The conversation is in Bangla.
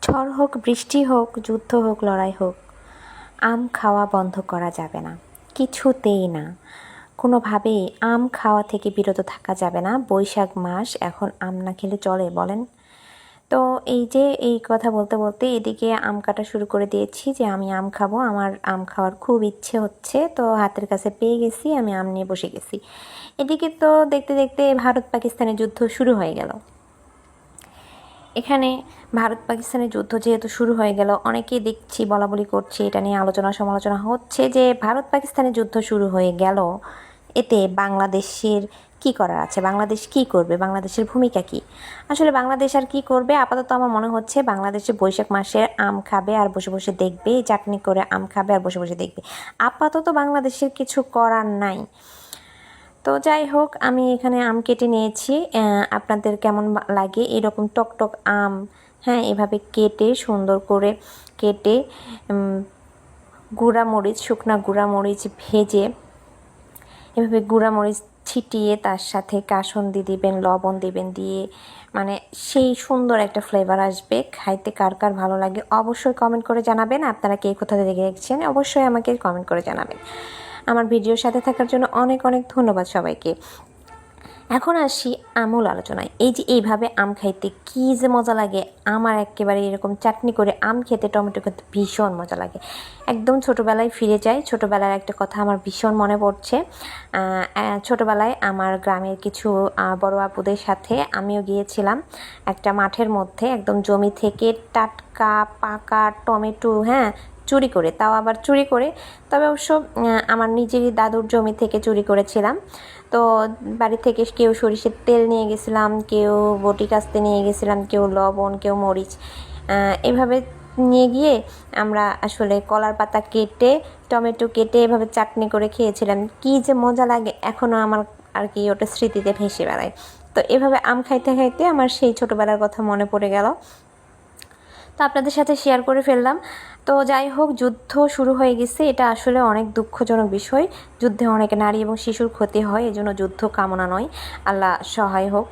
ঝড় হোক, বৃষ্টি হোক, যুদ্ধ হোক, লড়াই হোক, আম খাওয়া বন্ধ করা যাবে না, কিছুতেই না। কোনোভাবেই আম খাওয়া থেকে বিরত থাকা যাবে না। বৈশাখ মাস, এখন আম না খেলে চলে বলেন? তো এই কথা বলতে বলতে এদিকে আম কাটা শুরু করে দিয়েছি, যে আমি আম খাবো, আমার আম খাওয়ার খুব ইচ্ছে হচ্ছে। তো হাতের কাছে পেয়ে গেছি, আমি আম নিয়ে বসে গেছি। এদিকে তো দেখতে দেখতে ভারত পাকিস্তানের যুদ্ধ শুরু হয়ে গেল। এখানে ভারত পাকিস্তানের যুদ্ধ যেহেতু শুরু হয়ে গেল, অনেকেই দেখছি বলাবলি করছে, এটা নিয়ে আলোচনা সমালোচনা হচ্ছে যে ভারত পাকিস্তানের যুদ্ধ শুরু হয়ে গেল, এতে বাংলাদেশের কি করার আছে, বাংলাদেশ কি করবে, বাংলাদেশের ভূমিকা কি? আসলে বাংলাদেশ আর কি করবে, আপাতত আমার মনে হচ্ছে বাংলাদেশে বৈশাখ মাসে আম খাবে আর বসে বসে দেখবে, চাটনি করে আম খাবে আর বসে বসে দেখবে। আপাতত বাংলাদেশের কিছু করার নাই। তো যাই হোক, আমি এখানে আম কেটে নিয়েছি। আপনাদের কেমন লাগে এরকম টকটক আম? হ্যাঁ, এভাবে কেটে সুন্দর করে কেটে গুঁড়ামরিচ, শুকনা গুঁড়ামরিচ ভেজে এভাবে গুঁড়ামরিচ ছিটিয়ে তার সাথে কাসুন্দি দিবেন, লবণ দিবেন, দিয়ে মানে সেই সুন্দর একটা ফ্লেভার আসবে। খাইতে কার কার ভালো লাগে অবশ্যই কমেন্ট করে জানাবেন। আপনারা কে কোথা থেকে দেখছেন অবশ্যই আমাকে কমেন্ট করে জানাবেন। আমার ভিডিওর সাথে থাকার জন্য অনেক অনেক ধন্যবাদ সবাইকে। এখন আসি আমূল আলোচনায়। এই যে এইভাবে আম খাইতে কী যে মজা লাগে, আমার একেবারে এরকম চাটনি করে আম খেতে, টমেটো খেতে ভীষণ মজা লাগে। একদম ছোটোবেলায় ফিরে যাই। ছোটোবেলার একটা কথা আমার ভীষণ মনে পড়ছে। ছোটোবেলায় আমার গ্রামের কিছু বড় আপুদের সাথে আমিও গিয়েছিলাম একটা মাঠের মধ্যে, একদম জমি থেকে টাটকা পাকা টমেটো, হ্যাঁ, চুরি করে, তাও আবার চুরি করে, তবে অবশ্য আমার নিজেরই দাদুর জমি থেকে চুরি করেছিলাম। তো বাড়ি থেকে কেউ সরিষার তেল নিয়ে গেছিলাম, কেউ বটি কাস্তে নিয়ে গেছিলাম, কেউ লবণ, কেউ মরিচ, এভাবে নিয়ে গিয়ে আমরা আসলে কলার পাতা কেটে, টমেটো কেটে এভাবে চাটনি করে খেয়েছিলাম। কী যে মজা লাগে, এখনও আমার আর কি ওটা স্মৃতিতে ভেসে বেড়ায়। তো এভাবে আম খাইতে খাইতে আমার সেই ছোটোবেলার কথা মনে পড়ে গেল, তো আপনাদের সাথে শেয়ার করে ফেললাম। তো যাই হোক, যুদ্ধ শুরু হয়ে গেছে, এটা আসলে অনেক দুঃখজনক বিষয়। যুদ্ধে অনেক নারী এবং শিশুর ক্ষতি হয়, এজন্য যুদ্ধ কামনা নয়, আল্লাহ সহায় হোক।